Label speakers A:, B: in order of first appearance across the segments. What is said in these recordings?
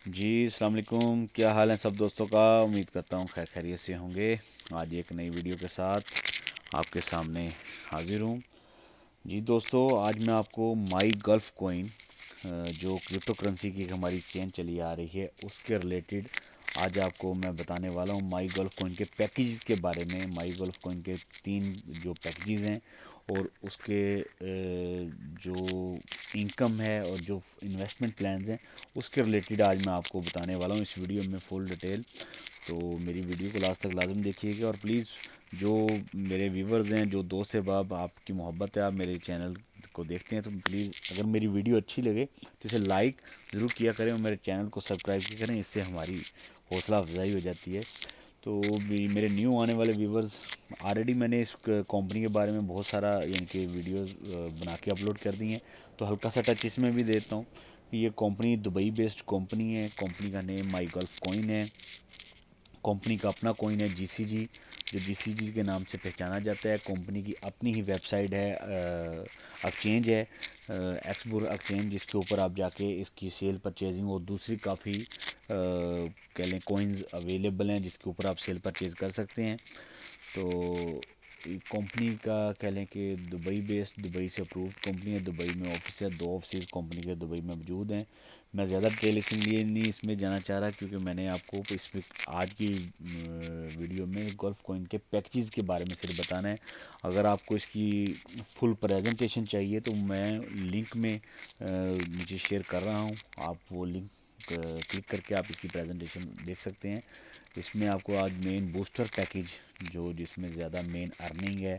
A: जी अस्सलाम वालेकुम। क्या हाल है सब दोस्तों का। उम्मीद करता हूँ खैर खैरियत से होंगे। आज एक नई वीडियो के साथ आपके सामने हाजिर हूँ। जी दोस्तों, आज मैं आपको माई गल्फ कोइन जो क्रिप्टो करेंसी की एक हमारी चेन चली आ रही है उसके रिलेटेड आज आपको मैं बताने वाला हूँ। माई गल्फ कोइन के पैकेज के बारे में, माई गल्फ कोइन के 3 जो पैकेजेस हैं और उसके जो इनकम है और जो इन्वेस्टमेंट प्लान्स हैं उसके रिलेटेड आज मैं आपको बताने वाला हूँ इस वीडियो में फुल डिटेल। तो मेरी वीडियो को लास्ट तक लाजम देखिएगा और प्लीज़ जो मेरे व्यूवर्स हैं, जो दोस्त अहबाब आपकी मोहब्बत है, आप मेरे चैनल को देखते हैं तो प्लीज़ अगर मेरी वीडियो अच्छी लगे तो इसे लाइक ज़रूर किया करें और मेरे चैनल को सब्सक्राइब किया करें। इससे हमारी हौसला अफजाई हो जाती है। तो मेरे न्यू आने वाले व्यूवर्स, ऑलरेडी मैंने इस कंपनी के बारे में बहुत सारा यानी कि वीडियोस बना के अपलोड कर दी हैं। तो हल्का सा टच इसमें भी देता हूँ कि ये कंपनी दुबई बेस्ड कंपनी है। कंपनी का नेम माई गल्फ कॉइन है। कंपनी का अपना कॉइन है जीसीजी, जो जीसीजी के नाम से पहचाना जाता है। कंपनी की अपनी ही वेबसाइट है, एक्सचेंज है, एक्सबुर एक्सचेंज, जिसके ऊपर आप जाके इसकी सेल परचेजिंग और दूसरी काफ़ी कह लें कॉइन्स अवेलेबल हैं जिसके ऊपर आप सेल परचेज कर सकते हैं। तो कंपनी का कह लें कि दुबई बेस्ड, दुबई से अप्रूव्ड कंपनी है। दुबई में ऑफिस है, 2 ऑफिस कंपनी के दुबई में मौजूद हैं। मैं ज़्यादा डिटेल इसलिए नहीं इसमें जाना चाह रहा क्योंकि मैंने आपको इसमें आज की वीडियो में गल्फ कॉइन के पैकेजेस के बारे में सिर्फ बताना है। अगर आपको इसकी फुल प्रेजेंटेशन चाहिए तो मैं लिंक में नीचे शेयर कर रहा हूँ। आप वो लिंक क्लिक करके आप इसकी प्रेजेंटेशन देख सकते हैं। इसमें आपको आज मेन बूस्टर पैकेज जो जिसमें ज़्यादा मेन अर्निंग है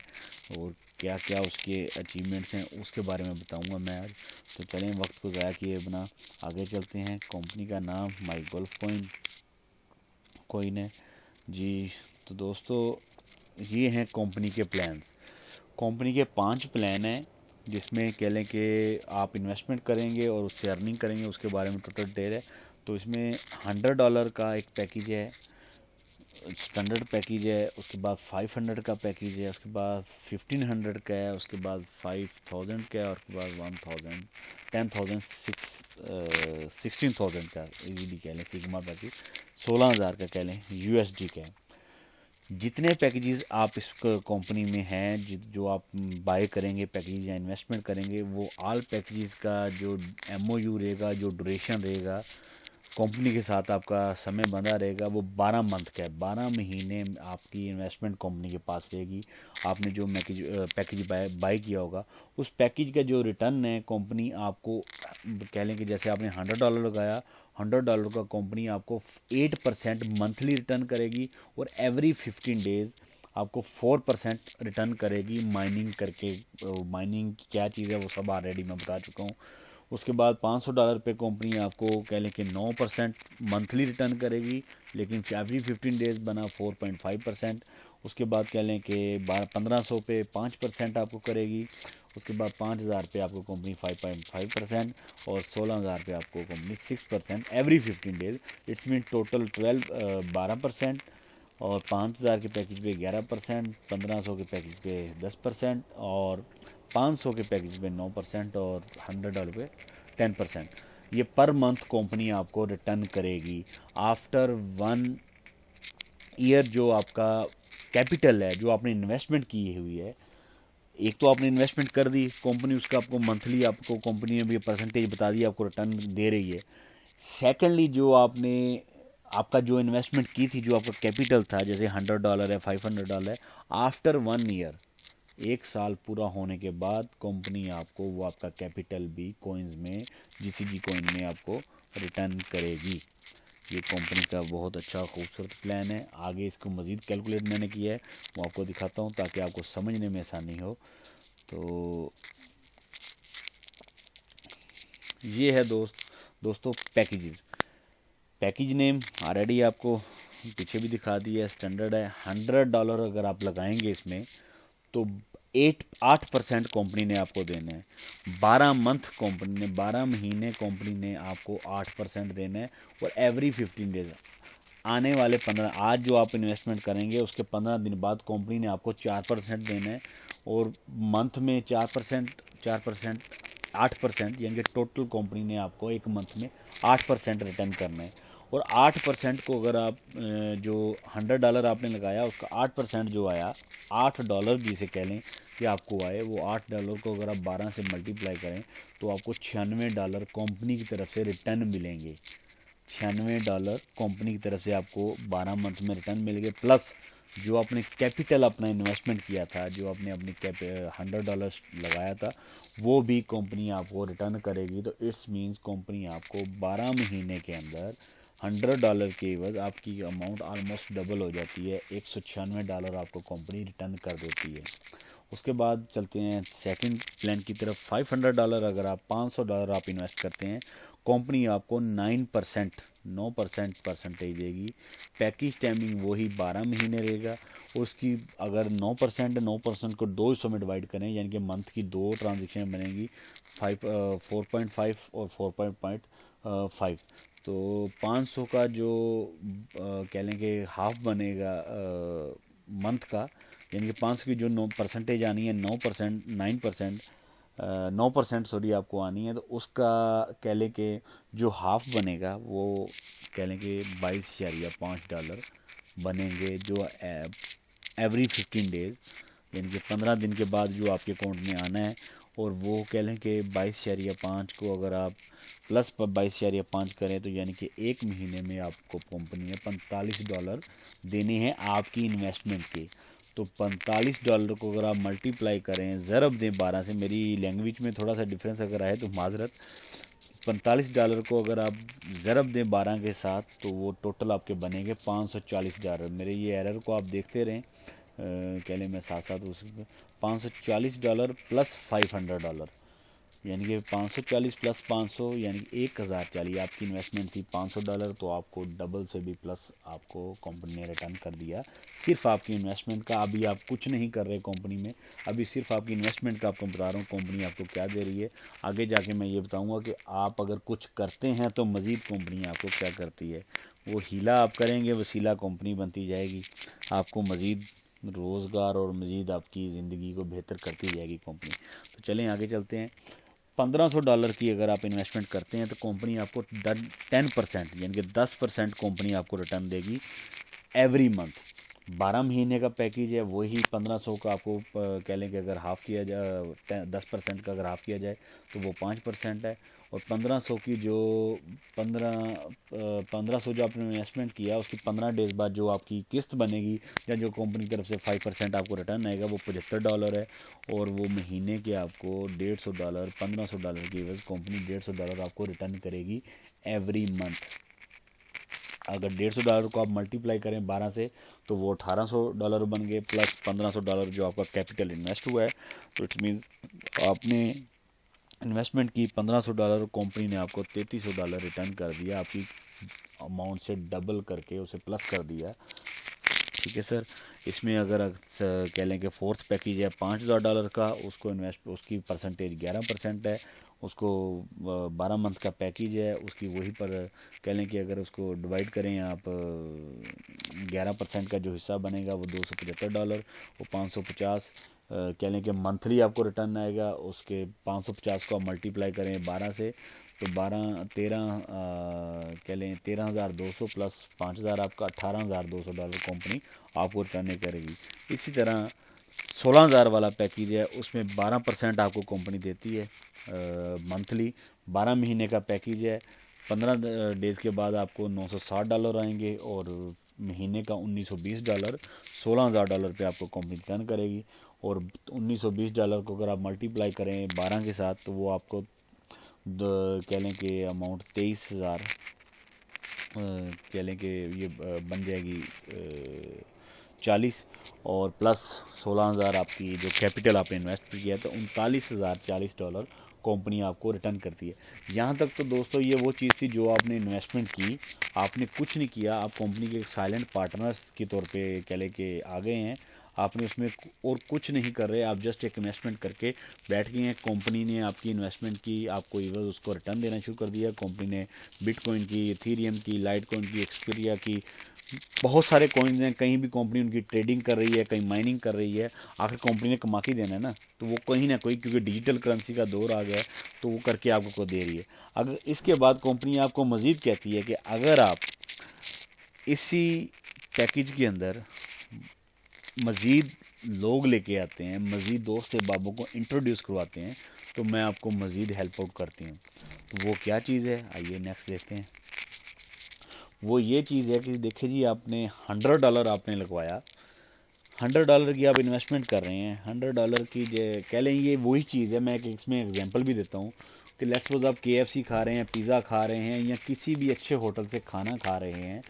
A: और क्या क्या उसके अचीवमेंट्स हैं उसके बारे में बताऊंगा मैं आज। तो चलें वक्त को ज़ाया किए बिना आगे चलते हैं। कंपनी का नाम माई गल्फ कोइन है जी। तो दोस्तों, ये हैं कंपनी के प्लान्स। कंपनी के 5 प्लान हैं जिसमें कह लें कि आप इन्वेस्टमेंट करेंगे और उससे अर्निंग करेंगे, उसके बारे में टोटल डिटेल है। तो इसमें $100 का एक पैकेज है, स्टैंडर्ड पैकेज है। उसके बाद 500 का पैकेज है, उसके बाद 1500 का है, उसके बाद 5000 का है और उसके बाद 1000, 10,000, 16,000 का इजीली कह लें सिग्मा पैकेज, 16,000 का कह लें यूएसडी का है। जितने पैकेजेस आप इस कंपनी में हैं, जो आप बाय करेंगे पैकेज या इन्वेस्टमेंट करेंगे, वो ऑल पैकेजेस का जो एमओयू रहेगा, जो ड्यूरेशन रहेगा, कंपनी के साथ आपका समय बंधा रहेगा, वो 12 मंथ का है। 12 महीने आपकी इन्वेस्टमेंट कंपनी के पास रहेगी। आपने जो पैकेज बाय किया होगा उस पैकेज का जो रिटर्न है कंपनी आपको, कह लें कि जैसे आपने $100 लगाया, $100 का कंपनी आपको 8% मंथली रिटर्न करेगी और एवरी 15 डेज आपको 4% रिटर्न करेगी माइनिंग करके। माइनिंग क्या चीज़ है वो सब ऑलरेडी मैं बता चुका हूँ। उसके बाद $500 पे कंपनी आपको कह लें कि 9% मंथली रिटर्न करेगी, लेकिन एवरी 15 डेज बना 4.5%। उसके बाद कह लें कि 1500 पे 5% आपको करेगी। उसके बाद 5000 पे आपको कंपनी 5.5% और 16,000 पे आपको company 6% every 15 days. It's mean total 12% और 5000 के पैकेज पे 11%, 1500 के पैकेज पे 10% और 500 के पैकेज पे 9% और $100 पे 10%। ये पर मंथ कंपनी आपको रिटर्न करेगी। आफ्टर 1 ईयर जो आपका कैपिटल है, जो आपने इन्वेस्टमेंट की हुई है, एक तो आपने इन्वेस्टमेंट कर दी कंपनी, उसका आपको मंथली आपको कंपनी ने भी परसेंटेज बता दी, आपको रिटर्न दे रही है। सेकेंडली, जो आपने आपका जो इन्वेस्टमेंट की थी, जो आपका कैपिटल था, जैसे $100 है, $500 है, आफ्टर 1 ईयर, 1 साल पूरा होने के बाद कंपनी आपको वो आपका कैपिटल भी कोइंस में, जीसीजी कोइन में आपको रिटर्न करेगी। ये कंपनी का बहुत अच्छा खूबसूरत प्लान है। आगे इसको मज़ीद कैलकुलेट मैंने किया है, वो आपको दिखाता हूँ ताकि आपको समझने में आसानी हो। तो ये है दोस्तों पैकेजेस। पैकेज नेम ऑलरेडी आपको पीछे भी दिखा दिया है, स्टैंडर्ड है। $100 अगर आप लगाएंगे इसमें तो 8% कंपनी ने आपको देना है। 12 महीने कंपनी ने आपको 8% देना है और एवरी 15 डेज, आने वाले 15, आज जो आप इन्वेस्टमेंट करेंगे उसके 15 दिन बाद कंपनी ने आपको 4% देना है और मंथ में 4%, 4%, 8%, यानी कि टोटल कंपनी ने आपको एक मंथ में 8% रिटर्न करना है। और 8% को अगर आप जो $100 आपने लगाया उसका 8% जो आया, $8 जिसे कह लें कि आपको आए, वो $8 को अगर आप 12 से मल्टीप्लाई करें तो आपको $96 कंपनी की तरफ से रिटर्न मिलेंगे। $96 कंपनी की तरफ से आपको 12 मंथ में रिटर्न मिल गए, प्लस जो आपने कैपिटल अपना इन्वेस्टमेंट किया था, जो आपने अपनी $100 लगाया था, वो भी कंपनी आपको रिटर्न करेगी। तो इट्स मीन्स कंपनी आपको 12 महीने के अंदर $100 के एवज आपकी अमाउंट ऑलमोस्ट डबल हो जाती है, $196 आपको कंपनी रिटर्न कर देती है। उसके बाद चलते हैं सेकंड प्लान की तरफ। $500 अगर आप $500 आप इन्वेस्ट करते हैं, कंपनी आपको 9% परसेंटेज देगी। पैकेज टाइमिंग वही 12 महीने रहेगा। उसकी अगर 9% को 2 हिस्सों में डिवाइड करें, यानी कि मंथ की 2 ट्रांजेक्शन बनेगी, 4.5 और 4.5, तो 500 का जो कह लें कि हाफ बनेगा मंथ का, यानी कि 500 की जो 9% आनी है, 9% सॉरी आपको आनी है, तो उसका कह लें कि जो हाफ बनेगा वो कह लें कि $22.5 बनेंगे, जो एवरी 15 डेज, यानी कि 15 दिन के बाद जो आपके अकाउंट में आना है। और वो कह लें कि 22.5 को अगर आप प्लस 22.5 करें तो यानी कि एक महीने में आपको कंपनी ने $45 देने हैं आपकी इन्वेस्टमेंट के। तो $45 को अगर आप मल्टीप्लाई करें, ज़रब दें 12 से, मेरी लैंग्वेज में थोड़ा सा डिफरेंस अगर आए तो माजरत, $45 को अगर आप ज़रब दें 12 के साथ तो वो टोटल आपके बनेंगे $540। मेरे ये एरर को आप देखते रहें, कह लें मैं साथ साथ उस $540 प्लस $500, यानी कि 540 प्लस 500 यानी कि 1040 आपकी इन्वेस्टमेंट थी $500, तो आपको डबल से भी प्लस आपको कंपनी ने रिटर्न कर दिया सिर्फ आपकी इन्वेस्टमेंट का। अभी आप कुछ नहीं कर रहे कंपनी में, अभी सिर्फ आपकी इन्वेस्टमेंट का आपको बता रहा हूँ कंपनी आपको क्या दे रही है। आगे जाके मैं ये बताऊँगा कि आप अगर कुछ करते हैं तो मज़ीद कंपनी आपको क्या करती है। वो हीला आप करेंगे, वसीला कंपनी बनती जाएगी, आपको मज़ीद रोज़गार और मज़ीद आपकी ज़िंदगी को बेहतर करती जाएगी कंपनी। तो चलें आगे चलते हैं। $1500 की अगर आप इन्वेस्टमेंट करते हैं तो कंपनी आपको 10% यानी कि 10% कंपनी आपको रिटर्न देगी एवरी मंथ। 12 महीने का पैकेज है, वही 1500 का आपको कह लें कि अगर हाफ़ किया जाए, 10% का अगर हाफ़ किया जाए तो वो 5% है। और 1500 की जो 1500 जो आपने इन्वेस्टमेंट किया उसकी 15 डेज़ बाद जो आपकी किस्त बनेगी या जो कंपनी की तरफ से 5% आपको रिटर्न आएगा वो $75 है। और वो महीने के आपको $150, $1500 की एवज कंपनी $150 आपको रिटर्न करेगी एवरी मंथ। अगर $150 को आप मल्टीप्लाई करें 12 से तो वो $1800 बन गए, प्लस $1500 जो आपका कैपिटल इन्वेस्ट हुआ है। तो इट मीन्स आपने इन्वेस्टमेंट की $1500, कंपनी ने आपको $3300 रिटर्न कर दिया, आपकी अमाउंट से डबल करके उसे प्लस कर दिया। ठीक है सर। इसमें अगर कह लें कि फोर्थ पैकेज है $5000 का, उसको इन्वेस्ट उसकी परसेंटेज 11% है। उसको 12 मंथ का पैकेज है, उसकी वही पर कह लें कि अगर उसको डिवाइड करें आप 11% का जो हिस्सा बनेगा वो $275, वो 550 कह लें कि मंथली आपको रिटर्न आएगा। उसके 550 को आप मल्टीप्लाई करें 12 से तो कह लें 13,200 प्लस 5,000 आपका $18,200 कंपनी आपको रिटर्न करेगी। इसी तरह 16,000 वाला पैकेज है, उसमें 12% आपको कंपनी देती है मंथली। 12 महीने का पैकेज है, 15 डेज़ के बाद आपको $960 आएंगे और महीने का $1920, $16,000 पे आपको कंपनी रिटर्न करेगी। और $1920 को अगर आप मल्टीप्लाई करें 12 के साथ तो वो आपको कह लें कि अमाउंट 23,000 कह लें कि ये बन जाएगी 40, और प्लस 16,000 आपकी जो कैपिटल आपने इन्वेस्ट किया तो $39,040 कंपनी आपको रिटर्न करती है। यहाँ तक तो दोस्तों ये वो चीज़ थी जो आपने इन्वेस्टमेंट की, आपने कुछ नहीं किया, आप कंपनी के एक साइलेंट पार्टनर्स के तौर पे कह लें कि आ गए हैं। आपने उसमें और कुछ नहीं कर रहे, आप जस्ट एक इन्वेस्टमेंट करके बैठ गए हैं। कंपनी ने आपकी इन्वेस्टमेंट की, आपको इवज़ उसको रिटर्न देना शुरू कर दिया। कंपनी ने बिटकॉइन की, इथेरियम की, लाइटकॉइन की, एक्सपीरिया की, बहुत सारे कॉइन्स हैं। कहीं भी कंपनी उनकी ट्रेडिंग कर रही है, कहीं माइनिंग कर रही है। आखिर कंपनी ने कमा के देना है ना, तो वो कहीं ना कहीं, क्योंकि डिजिटल करेंसी का दौर आ गया है, तो वो करके आपको दे रही है। अगर इसके बाद कंपनी आपको मज़ीद कहती है कि अगर आप इसी पैकेज के अंदर मज़ीद लोग लेके आते हैं, मज़ीद दोस्त अहबाबों को इंट्रोड्यूस करवाते हैं, तो मैं आपको मज़ीद हेल्प आउट करती हूँ। तो वो क्या चीज़ है, आइए नेक्स्ट देखते हैं। वो ये चीज़ है कि देखिए जी, आपने $100 आपने लगवाया, $100 की आप इन्वेस्टमेंट कर रहे हैं। $100 की कह लें, ये वही चीज़ है। मैं इसमें एग्जांपल भी देता हूँ कि लेट्स सपोज आप KFC खा रहे हैं, पिज़्ज़ा खा रहे हैं, या किसी भी अच्छे होटल से खाना खा रहे हैं।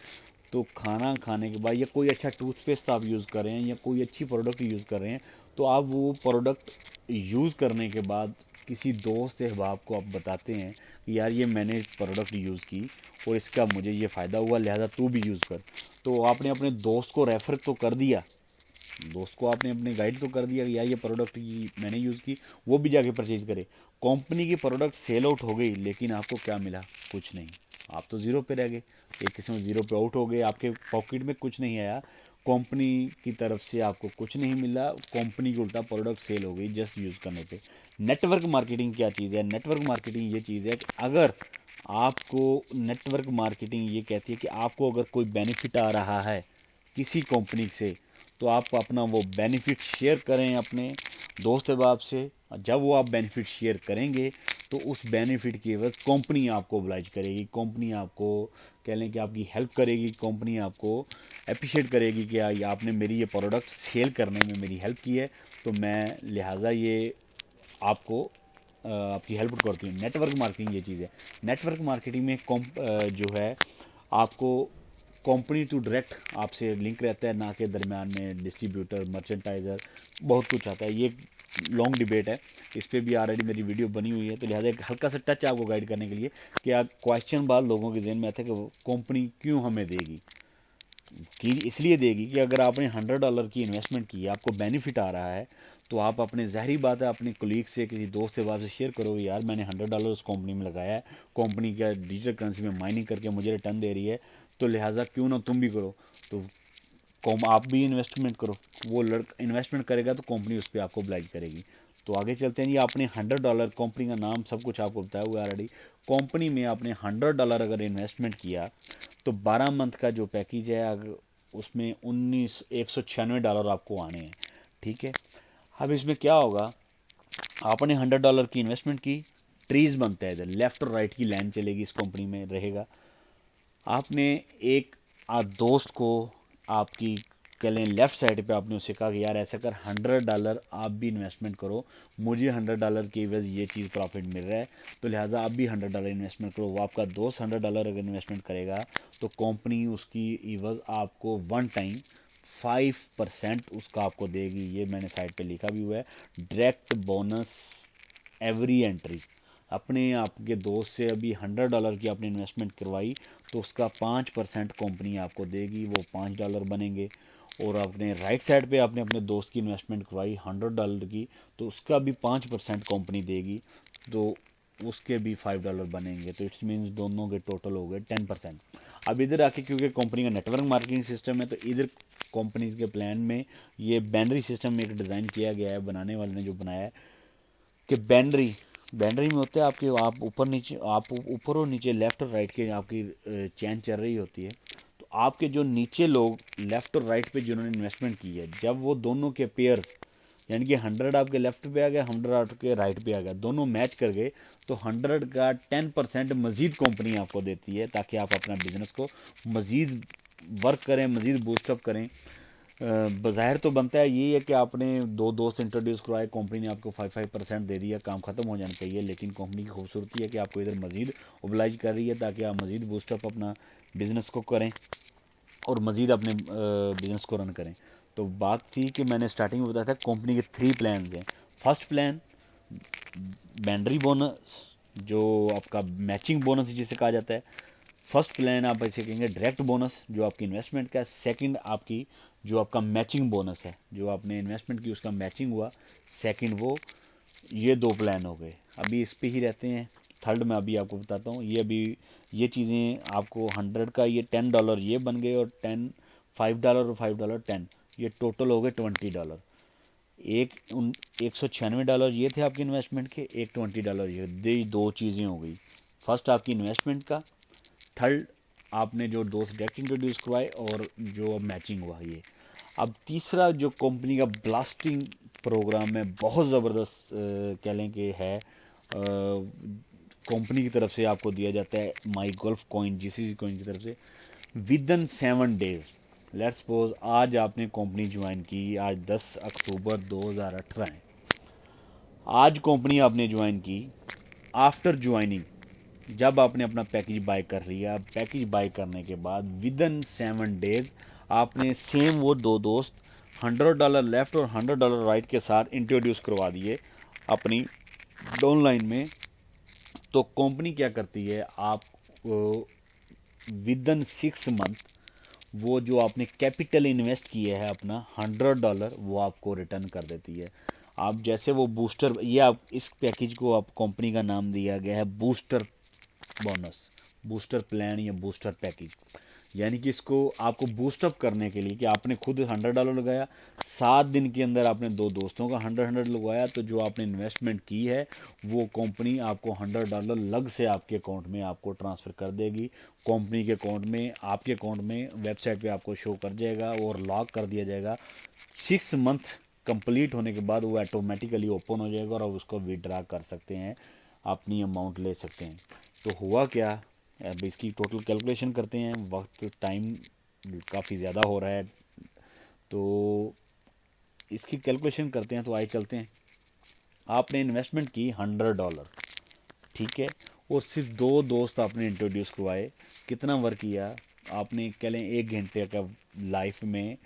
A: तो खाना खाने के बाद या कोई अच्छा टूथपेस्ट आप यूज़ कर रहे हैं, या कोई अच्छी प्रोडक्ट यूज़ कर रहे हैं, तो आप वो प्रोडक्ट यूज़ करने के बाद किसी दोस्त अहबाब को आप बताते हैं कि यार ये मैंने प्रोडक्ट यूज़ की और इसका मुझे ये फ़ायदा हुआ, लिहाजा तू भी यूज़ कर। तो आपने अपने दोस्त को रेफ़र तो कर दिया, दोस्त को आपने अपने गाइड तो कर दिया कि यार ये प्रोडक्ट मैंने यूज़ की, वो भी जाके परचेज़ करे। कंपनी की प्रोडक्ट सेल आउट हो गई, लेकिन आपको क्या मिला? कुछ नहीं। आप तो ज़ीरो पे रह गए, एक किस्म ज़ीरो पे आउट हो गए, आपके पॉकेट में कुछ नहीं आया, कंपनी की तरफ से आपको कुछ नहीं मिला, कंपनी की उल्टा प्रोडक्ट सेल हो गई जस्ट यूज़ करने पे। नेटवर्क मार्केटिंग क्या चीज़ है? नेटवर्क मार्केटिंग ये चीज़ है कि अगर आपको, नेटवर्क मार्केटिंग ये कहती है कि आपको अगर कोई बेनिफिट आ रहा है किसी कंपनी से, तो आप अपना वो बेनिफिट शेयर करें अपने दोस्त अहबाब से। जब वो आप बेनिफिट शेयर करेंगे, तो उस बेनिफिट की एवज कंपनी आपको ओब्लाइज करेगी, कंपनी आपको कह लें कि आपकी हेल्प करेगी, कंपनी आपको अप्रिशिएट करेगी कि आपने मेरी ये प्रोडक्ट सेल करने में मेरी हेल्प की है, तो मैं लिहाजा ये आपको आपकी हेल्प करती हूँ। नेटवर्क मार्केटिंग ये चीज़ है। नेटवर्क मार्केटिंग में जो है, आपको कंपनी टू डायरेक्ट आपसे लिंक रहता है, ना के दरमियान में डिस्ट्रीब्यूटर, मर्चेंटाइज़र, बहुत कुछ आता है। ये लॉन्ग डिबेट है, इस पर भी ऑलरेडी मेरी वीडियो बनी हुई है। तो लिहाजा एक हल्का सा टच आपको गाइड करने के लिए कि आप क्वेश्चन बाद लोगों के जहन में आता है कि कंपनी क्यों हमें देगी, कि इसलिए देगी कि अगर आपने $100 की इन्वेस्टमेंट की है, आपको बेनिफिट आ रहा है, तो आप अपने, ज़ाहिरी बात है, अपने कोलीग से, किसी दोस्त से बात से शेयर करोगे, यार मैंने $100 उस कंपनी में लगाया है, कंपनी क्या डिजिटल करेंसी में माइनिंग करके मुझे रिटर्न दे रही है, तो लिहाजा क्यों ना तुम भी करो। तो आप भी इन्वेस्टमेंट करो। वो लड़का इन्वेस्टमेंट करेगा तो कंपनी उस पर आपको ब्लाइज करेगी। तो आगे चलते हैं जी। आपने $100, कंपनी का नाम सब कुछ आपको बताया हुआ है ऑलरेडी। कंपनी में आपने $100 अगर इन्वेस्टमेंट किया, तो 12 मंथ का जो पैकेज है, अगर उसमें $196 आपको आने हैं। ठीक है। अब इसमें क्या होगा, आपने $100 की इन्वेस्टमेंट की, ट्रीज बनता है, इधर लेफ्ट और राइट की लाइन चलेगी, इस कंपनी में रहेगा। आपने एक दोस्त को, आपकी कह लें लेफ्ट साइड पे, आपने उससे कहा कि यार ऐसा कर, $100 आप भी इन्वेस्टमेंट करो, मुझे $100 की एवज ये चीज़ प्रॉफिट मिल रहा है, तो लिहाजा आप भी $100 इन्वेस्टमेंट करो। वो आपका दोस्त $100 अगर इन्वेस्टमेंट करेगा, तो कंपनी उसकी एवज आपको वन टाइम 5% उसका आपको देगी। ये मैंने साइड पे लिखा भी हुआ है, डायरेक्ट बोनस एवरी एंट्री। अपने आपके दोस्त से अभी $100 की आपने इन्वेस्टमेंट करवाई, तो उसका 5% कंपनी आपको देगी, वो $5 बनेंगे। और अपने राइट साइड पे आपने अपने दोस्त की इन्वेस्टमेंट करवाई $100 की, तो उसका भी 5% कंपनी देगी, तो उसके भी $5 बनेंगे। तो इट्स मीन्स दोनों के टोटल हो गए 10%। अब इधर आके, क्योंकि कंपनी का नेटवर्क मार्केटिंग सिस्टम है, तो इधर कंपनीज के प्लान में ये बैनरी सिस्टम एक डिज़ाइन किया गया है, बनाने वाले ने जो बनाया है, कि बैनरी में होते हैं आपके, आप ऊपर नीचे, आप ऊपर और नीचे, लेफ्ट और राइट के आपकी चैन चल रही होती है। तो आपके जो नीचे लोग लेफ्ट और राइट पे जिन्होंने इन्वेस्टमेंट की है, जब वो दोनों के पेयर्स, यानी कि 100 आपके लेफ्ट पे आ गया, 100 आपके राइट पे आ गया, दोनों मैच कर गए, तो 100 का 10% मज़ीद कंपनी आपको देती है, ताकि आप अपना बिजनेस को मज़ीद वर्क करें, मज़ीद बूस्टअप करें। बज़ाहिर तो बनता है यही है कि आपने दो दोस्त इंट्रोड्यूस करवाए, कंपनी ने आपको 5% दे दिया, काम ख़त्म हो जाना चाहिए। लेकिन कंपनी की खूबसूरती है कि आपको इधर मज़ीद ओबलाइज कर रही है, ताकि आप मज़ीद बूस्टअप अपना बिज़नेस को करें और मज़ीद अपने बिज़नेस को रन करें। तो बात थी कि मैंने स्टार्टिंग में बताया था कंपनी के 3 प्लान हैं। फर्स्ट प्लान बैनरी बोनस, जो आपका मैचिंग बोनस जिसे कहा जाता है। फर्स्ट प्लान आप ऐसे कहेंगे डायरेक्ट बोनस जो आपकी इन्वेस्टमेंट का है, सेकंड आपकी जो आपका मैचिंग बोनस है, जो आपने इन्वेस्टमेंट की उसका मैचिंग हुआ, सेकंड वो। ये 2 प्लान हो गए। अभी इस पे ही रहते हैं। थर्ड में अभी आपको बताता हूँ। ये अभी ये चीज़ें आपको 100 का ये $10 ये बन गए, और $5 और $5 10, ये टोटल हो गए $20। एक उन $196 ये थे आपके इन्वेस्टमेंट के, एक $20 ये 2 चीज़ें हो गई। फर्स्ट आपकी इन्वेस्टमेंट का, थर्ड आपने जो दोस्त डायरेक्ट इंट्रोड्यूस करवाए, और जो मैचिंग हुआ ये। अब तीसरा जो कंपनी का ब्लास्टिंग प्रोग्राम है, बहुत ज़बरदस्त कह लें कि है, कंपनी की तरफ से आपको दिया जाता है, माई गोल्फ कॉइन जीसीसी कॉइन की तरफ से, with in 7 days. Let's suppose आज आपने कंपनी ज्वाइन की, आज 10 अक्टूबर 2018 है। आज कंपनी आपने ज्वाइन की, आफ्टर ज्वाइनिंग जब आपने अपना पैकेज बाय कर लिया, पैकेज बाय करने के बाद विद इन 7 डेज आपने सेम वो 2 दोस्त $100 लेफ्ट और $100 राइट के साथ इंट्रोड्यूस करवा दिए अपनी डाउनलाइन में। तो कंपनी क्या करती है, आप विद इन 6 मंथ वो जो आपने कैपिटल इन्वेस्ट किया है अपना $100, वो आपको रिटर्न कर देती है। आप जैसे वो बूस्टर, ये आप इस पैकेज को आप कंपनी का नाम दिया गया है बूस्टर बोनस, बूस्टर प्लान या बूस्टर पैकेज। यानी कि इसको आपको बूस्टअप करने के लिए कि आपने खुद $100 लगाया, 7 दिन के अंदर आपने 2 दोस्तों का 100 लगवाया, तो जो आपने इन्वेस्टमेंट की है वो कंपनी आपको $100 लग से आपके अकाउंट में आपको ट्रांसफ़र कर देगी। कंपनी के अकाउंट में, आपके अकाउंट में वेबसाइट पे आपको शो कर जाएगा और लॉक कर दिया जाएगा। 6 मंथ कंप्लीट होने के बाद वो ऑटोमेटिकली ओपन हो जाएगा और आप उसको विड्रा कर सकते हैं, अपनी अमाउंट ले सकते हैं। तो हुआ क्या, अब इसकी टोटल कैलकुलेशन करते हैं। वक्त टाइम काफ़ी ज़्यादा हो रहा है, तो इसकी कैलकुलेशन करते हैं। तो आइए चलते हैं। आपने इन्वेस्टमेंट की $100, ठीक है, और सिर्फ 2 दोस्त आपने इंट्रोड्यूस करवाए। कितना वर्क किया आपने, कह लें 1 घंटे का लाइफ में।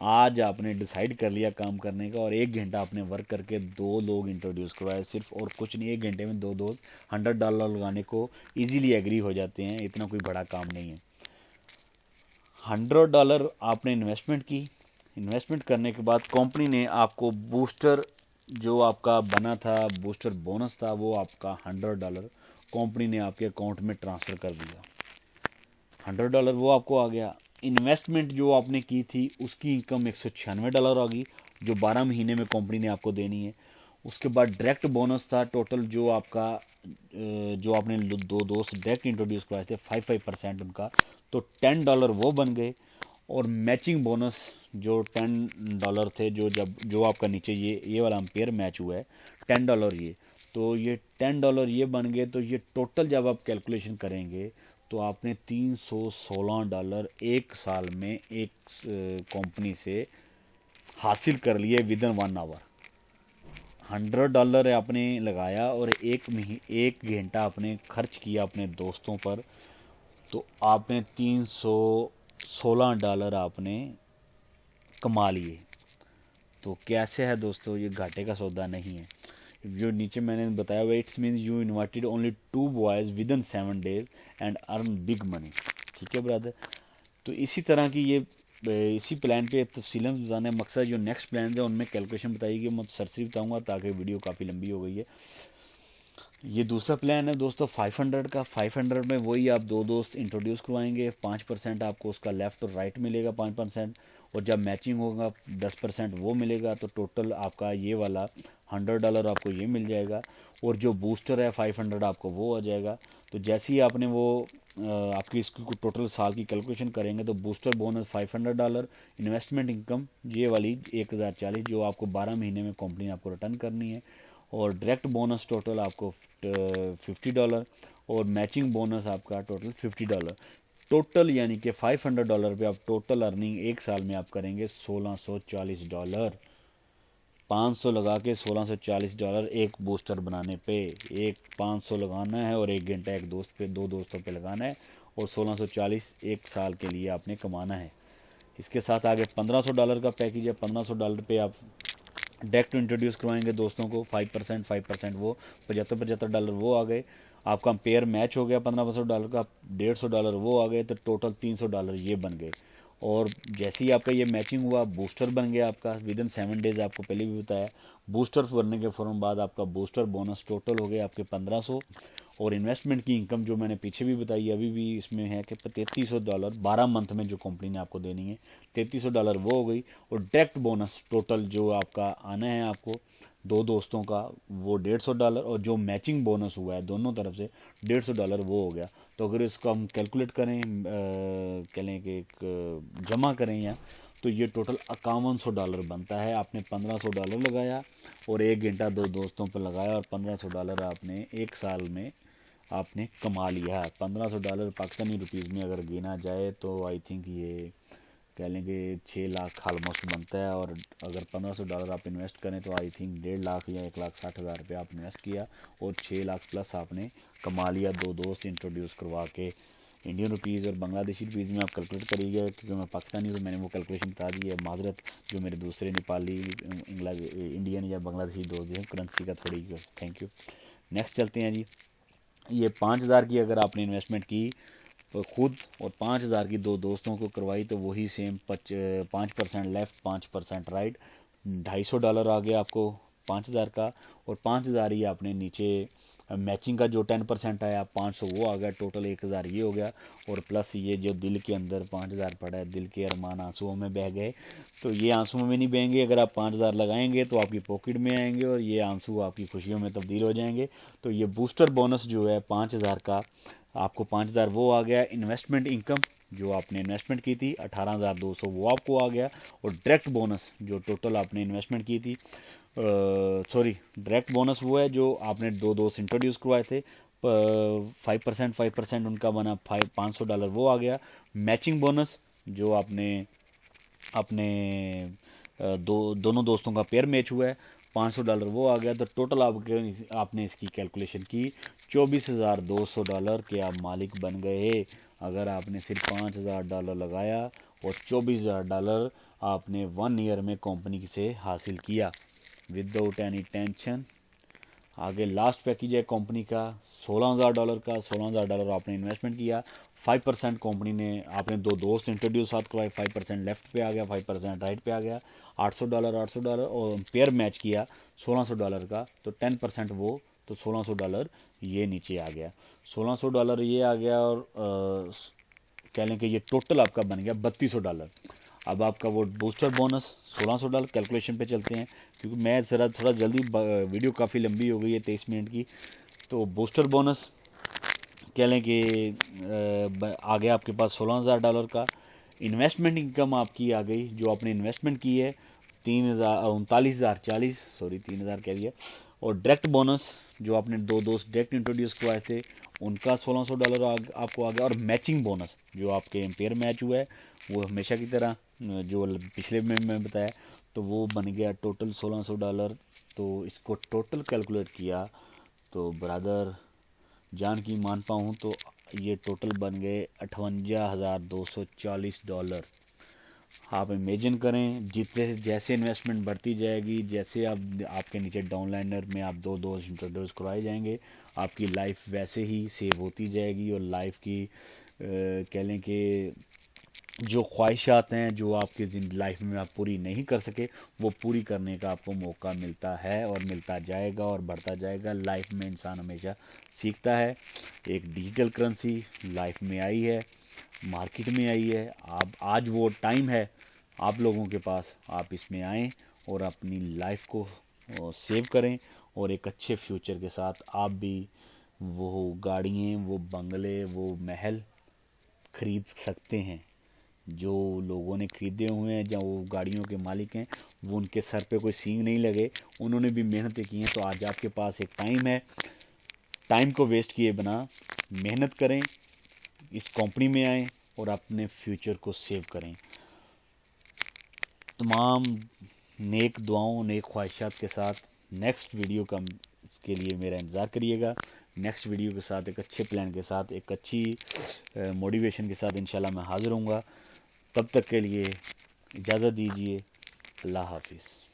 A: आज आपने डिसाइड कर लिया काम करने का, और 1 घंटा आपने वर्क करके 2 लोग इंट्रोड्यूस करवाए सिर्फ, और कुछ नहीं। 1 घंटे में 2 दोस्त $100 लगाने को इजीली एग्री हो जाते हैं, इतना कोई बड़ा काम नहीं है। $100 आपने इन्वेस्टमेंट की। इन्वेस्टमेंट करने के बाद कंपनी ने आपको बूस्टर जो आपका बना था, बूस्टर बोनस था, वो आपका $100 कंपनी ने आपके अकाउंट में ट्रांसफ़र कर दिया। $100 वो आपको आ गया। इन्वेस्टमेंट जो आपने की थी उसकी इनकम $196 आ गई, जो 12 महीने में कंपनी ने आपको देनी है। उसके बाद डायरेक्ट बोनस था टोटल जो आपका, जो आपने 2 दोस्त डायरेक्ट इंट्रोड्यूस करवाए थे, 5% उनका, तो $10 वो बन गए। और मैचिंग बोनस जो $10 थे, जो आपका नीचे ये वाला अम्पेयर मैच हुआ है, $10 ये, तो ये $10 ये बन गए। तो ये टोटल जब आप कैलकुलेशन करेंगे तो आपने $316 एक साल में एक कंपनी से हासिल कर लिए विद इन 1 आवर। $100 आपने लगाया और एक घंटा आपने खर्च किया अपने दोस्तों पर, तो आपने $316 आपने कमा लिए। तो कैसे है दोस्तों, ये घाटे का सौदा नहीं है। जो नीचे मैंने बताया हुआ, it's means you invited only 2 boys with in 7 days and earn big money. ठीक है ब्रदर। तो इसी तरह की ये इसी प्लान पे तफसीलन बताने मकसद, जो नेक्स्ट प्लान है उनमें कैलकुलेशन बताइए, मैं सरसरी बताऊंगा ताकि वीडियो काफ़ी लंबी हो गई है। ये दूसरा प्लान है दोस्तों 500 का। 500 में वही आप 2 दोस्त इंट्रोड्यूस करवाएंगे, 5% आपको उसका लेफ़्ट और राइट मिलेगा 5%, और जब मैचिंग होगा 10% वो मिलेगा। तो टोटल आपका ये वाला $100 आपको ये मिल जाएगा, और जो बूस्टर है 500 आपको वो आ जाएगा। तो जैसे ही आपने वो आपकी इसकी टोटल साल की कैलकुलेशन करेंगे तो बूस्टर बोनस $500, इन्वेस्टमेंट इनकम ये वाली 1040 जो आपको 12 महीने में कंपनी आपको रिटर्न करनी है, और डायरेक्ट बोनस टोटल आपको $50, और मैचिंग बोनस आपका टोटल $50। टोटल यानी कि $500 पे आप टोटल अर्निंग एक साल में आप करेंगे $1640। 500 लगा के $1640 एक बूस्टर बनाने पे, एक 500 लगाना है और 1 घंटा एक दोस्त पे, 2 दोस्तों पे लगाना है, और 1640 एक साल के लिए आपने कमाना है। इसके साथ आगे $1500 का पैकेज है। $1500 पे आप डायरेक्ट इंट्रोड्यूस करवाएंगे दोस्तों को, 5% वो $75 वो आ गए। आपका पेयर मैच हो गया $1500 का, $150 वो आ गए, तो टोटल $300 ये बन गए। और जैसे ही आपका ये मैचिंग हुआ, बूस्टर बन गया आपका विद इन 7 डेज, आपको पहले भी बताया। बूस्टर बनने के फ़ौरन बाद आपका बूस्टर बोनस टोटल हो गया आपके 1500। और इन्वेस्टमेंट की इनकम जो मैंने पीछे भी बताई, अभी भी इसमें है कि $3300 12 मंथ में जो कंपनी ने आपको देनी है, $3300 वो हो गई। और डायरेक्ट बोनस टोटल जो आपका आना है आपको 2 दोस्तों का, वो $150। और जो मैचिंग बोनस हुआ है दोनों तरफ से $150 वो हो गया। तो अगर इसको हम कैलकुलेट करें, कह लें कि एक जमा करें या, तो ये टोटल $5100 बनता है। आपने $1500 लगाया और 1 घंटा 2 दोस्तों पर लगाया, और $1500 आपने 1 साल में आपने कमा लिया है। $1500 पाकिस्तानी रुपीज़ में अगर गिना जाए तो आई थिंक ये कह लेंगे 6 लाख ऑलमोस्ट बनता है। और अगर $1500 आप इन्वेस्ट करें तो आई थिंक 1.5 लाख या 1,60,000 रुपये आप इन्वेस्ट किया, और 6 लाख प्लस आपने कमा लिया 2 दोस्त इंट्रोड्यूस करवा के। इंडियन रुपीज़ और बांग्लादेशी रुपीज़ में आप कैलकुलेट करिएगा, क्योंकि मैं पाकिस्तानी हूँ तो मैंने वो कैलकुलेशन बता दी है। माजरत जो मेरे दूसरे नेपाली, इंडियन या बांग्लादेशी दोस्त हैं, करेंसी का थोड़ी थैंक यू। नेक्स्ट चलते हैं जी। ये 5,000 की अगर आपने इन्वेस्टमेंट की तो खुद, और 5,000 की 2 दोस्तों को करवाई, तो वही सेम 5% लेफ़्ट 5% राइट, $250 आ गया आपको 5,000 का। और 5,000 ही आपने नीचे मैचिंग का जो 10% आया 500 वो आ गया, टोटल 1,000 ये हो गया। और प्लस ये जो दिल के अंदर 5,000 पड़ा है, दिल के अरमान आंसुओं में बह गए, तो ये आंसुओं में नहीं बहेंगे। अगर आप 5,000 लगाएंगे तो आपकी पॉकेट में आएंगे, और ये आंसू आपकी खुशियों में तब्दील हो जाएंगे। तो ये बूस्टर बोनस जो है 5,000 का, आपको 5,000 वो आ गया। इन्वेस्टमेंट इनकम जो आपने इन्वेस्टमेंट की थी 18,200 वो आपको आ गया। और डायरेक्ट बोनस जो टोटल आपने इन्वेस्टमेंट की थी, सॉरी, डायरेक्ट बोनस वो है जो आपने 2 दोस्त इंट्रोड्यूस करवाए थे, 5% उनका बना, $500 वो आ गया। मैचिंग बोनस जो आपने अपने दोनों दोस्तों का पेयर मैच हुआ है, $500 वो आ गया। तो टोटल आपने इसकी कैलकुलेशन की $24,200 के आप मालिक बन गए, अगर आपने सिर्फ $5,000 लगाया और $24,000 आपने 1 ईयर में कंपनी से हासिल किया विदाउट एनी टेंशन। आगे लास्ट पैकेज है कंपनी का $16,000 का। $16,000 आपने इन्वेस्टमेंट किया, 5% कंपनी ने, आपने 2 दोस्त इंट्रोड्यूस साथ करवाए, 5% लेफ्ट पे आ गया, 5% राइट पे आ गया, $800 और पेयर मैच किया $1,600 का, तो 10% वो, तो $1,600 ये नीचे आ गया, $1,600 ये आ गया। और कह लें कि ये टोटल आपका बन गया $3,200। अब आपका वो बूस्टर बोनस $1,600 कैलकुलेशन पे चलते हैं, क्योंकि मैं ज़रा थोड़ा जल्दी, वीडियो काफ़ी लंबी हो गई है 23 मिनट की। तो बूस्टर बोनस कह लें कि आ गया आपके पास $16,000 का। इन्वेस्टमेंट इनकम आपकी आ गई, जो आपने इन्वेस्टमेंट की है 39,040, सॉरी 3,000 कह दिया। और डायरेक्ट बोनस जो आपने 2 दोस्त डायरेक्ट इंट्रोड्यूस करवाए थे उनका $1,600 आपको आ गया। और मैचिंग बोनस जो आपके एम्पेयर मैच हुआ है वो हमेशा की तरह जो पिछले में मैं बताया, तो वो बन गया टोटल $1,600। तो इसको टोटल कैलकुलेट किया तो ब्रदर जान की मान पाऊँ तो ये टोटल बन गए $58,240। आप इमेजिन करें, जितने जैसे इन्वेस्टमेंट बढ़ती जाएगी, जैसे आप आपके नीचे डाउनलाइनर में आप 2 दोस्त इंट्रोड्यूस करवाए जाएंगे, आपकी लाइफ वैसे ही सेव होती जाएगी। और लाइफ की कह लें कि जो ख्वाहिशात हैं जो आपकी लाइफ में आप पूरी नहीं कर सके, वो पूरी करने का आपको मौका मिलता है और मिलता जाएगा और बढ़ता जाएगा। लाइफ में इंसान हमेशा सीखता है। एक डिजिटल करेंसी लाइफ में आई है, मार्केट में आई है। आप आज वो टाइम है आप लोगों के पास, आप इसमें आएँ और अपनी लाइफ को सेव करें, और एक अच्छे फ्यूचर के साथ आप भी वो गाड़ियाँ, वो बंगले, वो महल खरीद सकते हैं। जो लोगों ने खरीदे हुए हैं, जहाँ वो गाड़ियों के मालिक हैं, वो उनके सर पे कोई सींग नहीं लगे, उन्होंने भी मेहनतें की हैं। तो आज आपके पास एक टाइम है, टाइम को वेस्ट किए बिना मेहनत करें, इस कंपनी में आएँ और अपने फ्यूचर को सेव करें। तमाम नेक दुआओं, नेक ख्वाहिशात के साथ नेक्स्ट वीडियो का के लिए मेरा इंतज़ार करिएगा। नेक्स्ट वीडियो के साथ, एक अच्छे प्लान के साथ, एक अच्छी मोटिवेशन के साथ इंशाल्लाह मैं हाज़िर होऊंगा। तब तक के लिए इजाज़त दीजिए। अल्लाह हाफिज़।